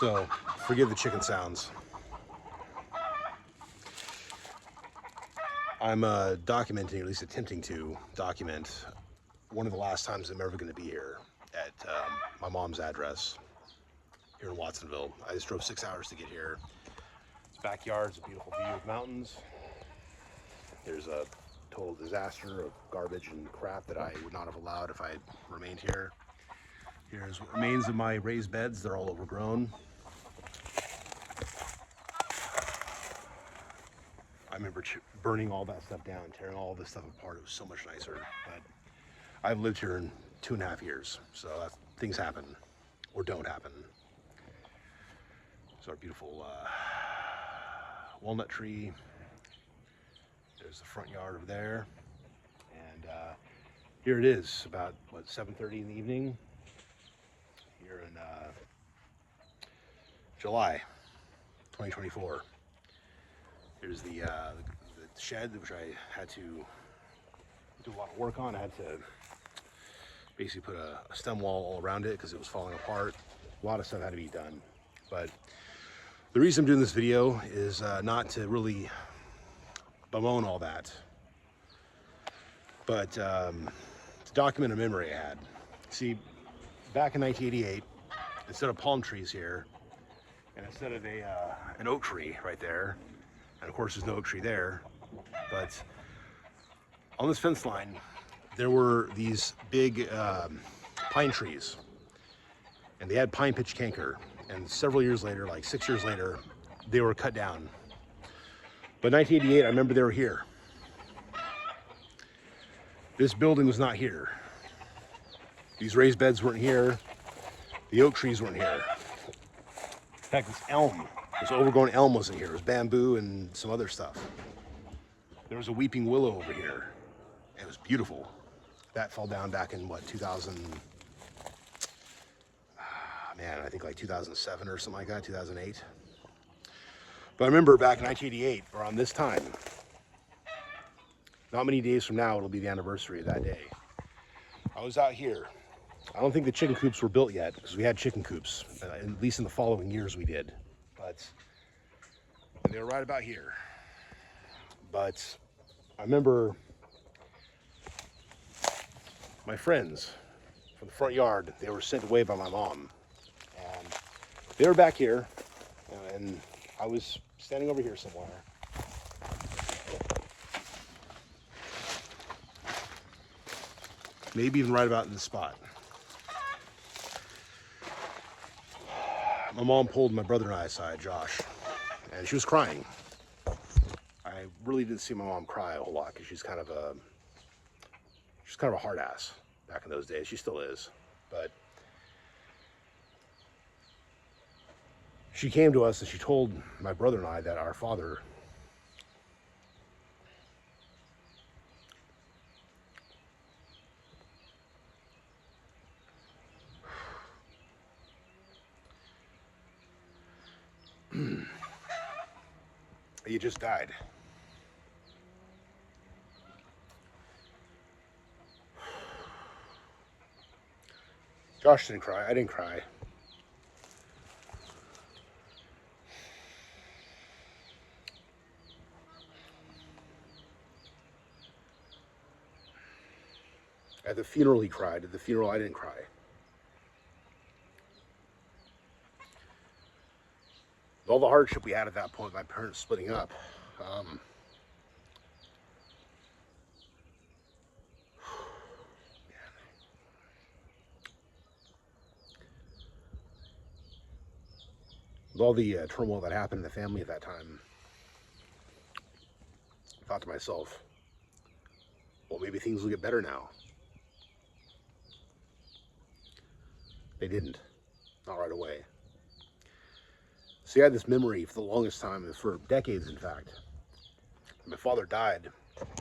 So, forgive the chicken sounds. I'm documenting, at least attempting to document, one of the last times I'm ever going to be here at my mom's address here in Watsonville. I just drove 6 hours to get here. This backyard's a beautiful view of mountains. There's a total disaster of garbage and crap that I would not have allowed if I had remained here. Here's what remains of my raised beds. They're all overgrown. I remember burning all that stuff down, tearing all this stuff apart. It was so much nicer. But I've lived here in 2.5 years, so things happen or don't happen. It's our beautiful walnut tree. There's the front yard over there. And here it is, about, what, 7:30 in the evening? Here in July 2024. Here's the shed, which I had to do a lot of work on. I had to basically put a stem wall all around it because it was falling apart. A lot of stuff had to be done. But the reason I'm doing this video is not to really bemoan all that, but to document a memory I had. See, back in 1988, instead of palm trees here, and instead of an oak tree right there, and of course there's no oak tree there, but on this fence line, there were these big pine trees, and they had pine pitch canker, and several years later, like 6 years later, they were cut down. But 1988, I remember they were here. This building was not here. These raised beds weren't here. The oak trees weren't here. In fact, this elm, this overgrown elm wasn't here. It was bamboo and some other stuff. There was a weeping willow over here. It was beautiful. That fell down back in, what, 2000, man, I think like 2007 or something like that, 2008. But I remember back in 1988, around this time, not many days from now, it'll be the anniversary of that day. I was out here. I don't think the chicken coops were built yet, because we had chicken coops, at least in the following years we did. But they were right about here. But I remember my friends from the front yard, they were sent away by my mom. And they were back here, and I was standing over here somewhere. Maybe even right about in this spot. My mom pulled my brother and I aside, Josh, and she was crying. I really didn't see my mom cry a whole lot because she's kind of a hard ass back in those days. She still is, but she came to us and she told my brother and I that our father he just died. Josh didn't cry. I didn't cry. At the funeral he cried. At the funeral I didn't cry. With all the hardship we had at that point, my parents splitting up, with all the turmoil that happened in the family at that time, I thought to myself, well, maybe things will get better now. They didn't. Not right away. See, I had this memory for the longest time, for decades in fact. My father died